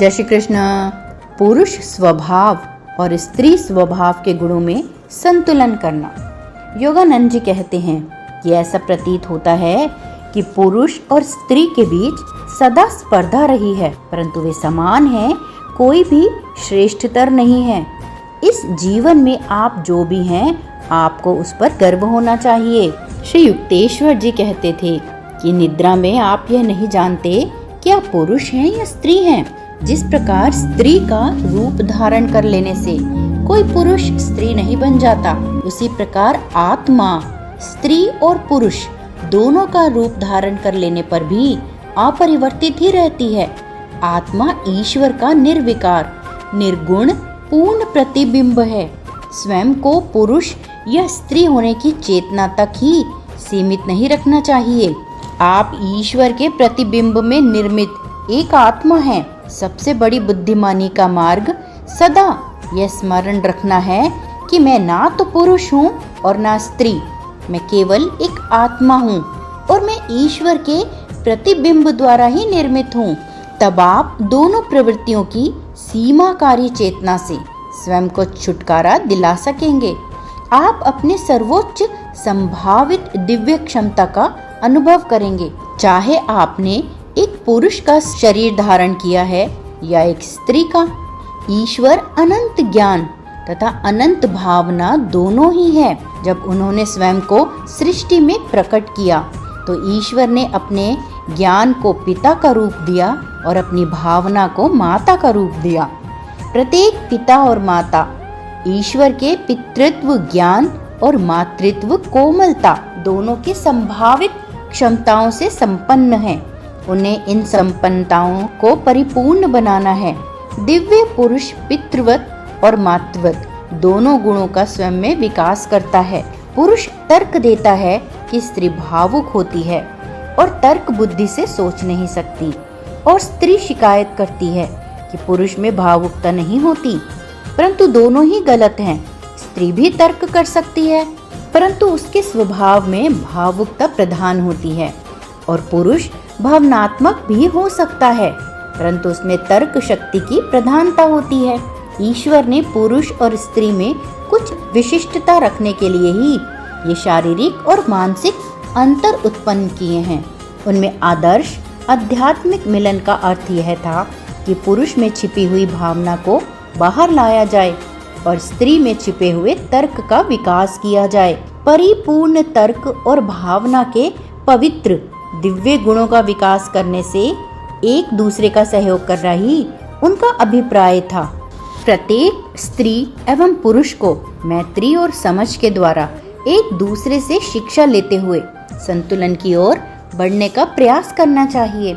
जय श्री कृष्ण। पुरुष स्वभाव और स्त्री स्वभाव के गुणों में संतुलन करना। योगानंद जी कहते हैं कि ऐसा प्रतीत होता है कि पुरुष और स्त्री के बीच सदा स्पर्धा रही है, परंतु वे समान हैं, कोई भी श्रेष्ठतर नहीं है। इस जीवन में आप जो भी हैं, आपको उस पर गर्व होना चाहिए। श्री युक्तेश्वर जी कहते थे कि निद्रा में आप यह नहीं जानते कि आप पुरुष हैं या स्त्री हैं। जिस प्रकार स्त्री का रूप धारण कर लेने से कोई पुरुष स्त्री नहीं बन जाता, उसी प्रकार आत्मा स्त्री और पुरुष दोनों का रूप धारण कर लेने पर भी अपरिवर्तित ही रहती है। आत्मा ईश्वर का निर्विकार, निर्गुण, पूर्ण प्रतिबिंब है। स्वयं को पुरुष या स्त्री होने की चेतना तक ही सीमित नहीं रखना चाहिए। आप ईश्वर के प्रतिबिंब में निर्मित एक आत्मा हैं। सबसे बड़ी बुद्धिमानी का मार्ग सदा यह स्मरण रखना है कि मैं ना तो पुरुष हूँ और ना स्त्री, मैं केवल एक आत्मा हूँ और मैं ईश्वर के प्रतिबिंब द्वारा ही निर्मित हूँ। तब आप दोनों प्रवृत्तियों की सीमाकारी चेतना से स्वयं को छुटकारा दिला सकेंगे। आप अपने सर्वोच्च संभावित दिव्य क्षमता का अनुभव करेंगे, चाहे आपने एक पुरुष का शरीर धारण किया है या एक स्त्री का। ईश्वर अनंत ज्ञान तथा अनंत भावना दोनों ही है। जब उन्होंने स्वयं को सृष्टि में प्रकट किया तो ईश्वर ने अपने ज्ञान को पिता का रूप दिया और अपनी भावना को माता का रूप दिया। प्रत्येक पिता और माता ईश्वर के पितृत्व ज्ञान और मातृत्व कोमलता दोनों की संभावित क्षमताओं से संपन्न हैं। उन्हें इन संपन्नताओं को परिपूर्ण बनाना है। दिव्य पुरुष पितृवत और मातृवत दोनों गुणों का स्वयं में विकास करता है। पुरुष तर्क देता है कि स्त्री भावुक होती है और तर्क बुद्धि से सोच नहीं सकती, और स्त्री शिकायत करती है कि पुरुष में भावुकता नहीं होती, परंतु दोनों ही गलत हैं। स्त्री भी तर्क कर सकती है, परंतु उसके स्वभाव में भावुकता प्रधान होती है, और पुरुष भावनात्मक भी हो सकता है, परंतु उसमें तर्क शक्ति की प्रधानता होती है। ईश्वर ने पुरुष और स्त्री में कुछ विशिष्टता रखने के लिए ही ये शारीरिक और मानसिक अंतर उत्पन्न किए हैं। उनमें आदर्श आध्यात्मिक मिलन का अर्थ यह था कि पुरुष में छिपी हुई भावना को बाहर लाया जाए और स्त्री में छिपे हुए तर्क का विकास किया जाए। परिपूर्ण तर्क और भावना के पवित्र दिव्य गुणों का विकास करने से एक दूसरे का सहयोग करना ही उनका अभिप्राय था। प्रत्येक स्त्री एवं पुरुष को मैत्री और समझ के द्वारा एक दूसरे से शिक्षा लेते हुए संतुलन की ओर बढ़ने का प्रयास करना चाहिए।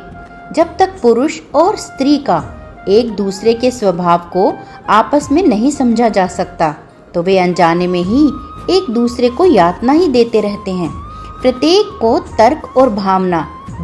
जब तक पुरुष और स्त्री का एक दूसरे के स्वभाव को आपस में नहीं समझा जा सकता, तो वे अनजाने में ही एक दूसरे को यातना ही देते रहते हैं। प्रत्येक को तर्क और भावना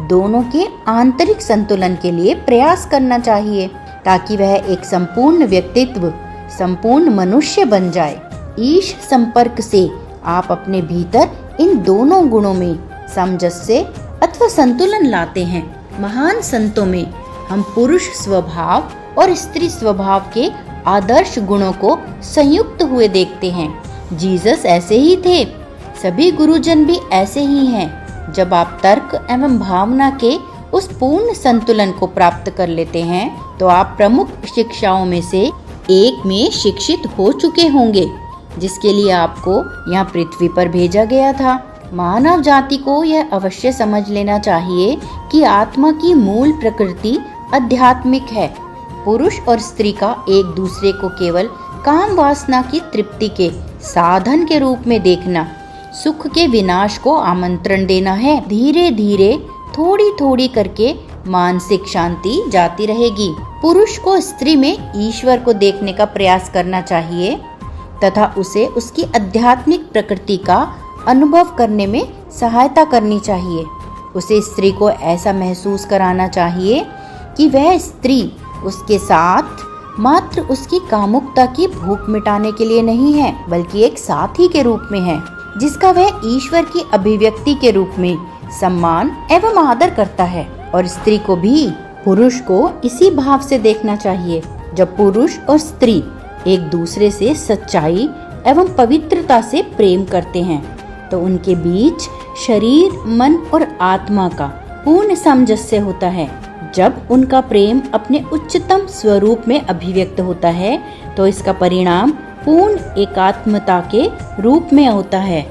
दोनों के आंतरिक संतुलन के लिए प्रयास करना चाहिए, ताकि वह एक संपूर्ण व्यक्तित्व, संपूर्ण मनुष्य बन जाए। ईश संपर्क से आप अपने भीतर इन दोनों गुणों में सामंजस्य अथवा संतुलन लाते हैं। महान संतों में हम पुरुष स्वभाव और स्त्री स्वभाव के आदर्श गुणों को संयुक्त हुए देखते हैं। जीसस ऐसे ही थे, सभी गुरुजन भी ऐसे ही हैं। जब आप तर्क एवं भावना के उस पूर्ण संतुलन को प्राप्त कर लेते हैं, तो आप प्रमुख शिक्षाओं में से एक में शिक्षित हो चुके होंगे, जिसके लिए आपको यहाँ पृथ्वी पर भेजा गया था। मानव जाति को यह अवश्य समझ लेना चाहिए कि आत्मा की मूल प्रकृति आध्यात्मिक है। पुरुष और स्त्री का एक दूसरे को केवल काम वासना की तृप्ति के साधन के रूप में देखना सुख के विनाश को आमंत्रण देना है। धीरे धीरे थोड़ी थोड़ी करके मानसिक शांति जाती रहेगी। पुरुष को स्त्री में ईश्वर को देखने का प्रयास करना चाहिए तथा उसे उसकी आध्यात्मिक प्रकृति का अनुभव करने में सहायता करनी चाहिए। उसे स्त्री को ऐसा महसूस कराना चाहिए कि वह स्त्री उसके साथ मात्र उसकी कामुकता की भूख मिटाने के लिए नहीं है, बल्कि एक साथी के रूप में है, जिसका वह ईश्वर की अभिव्यक्ति के रूप में सम्मान एवं आदर करता है। और स्त्री को भी पुरुष को इसी भाव से देखना चाहिए। जब पुरुष और स्त्री एक दूसरे से सच्चाई एवं पवित्रता से प्रेम करते हैं तो उनके बीच शरीर, मन और आत्मा का पूर्ण सामंजस्य होता है। जब उनका प्रेम अपने उच्चतम स्वरूप में अभिव्यक्त होता है तो इसका परिणाम पूर्ण एकात्मता के रूप में होता है।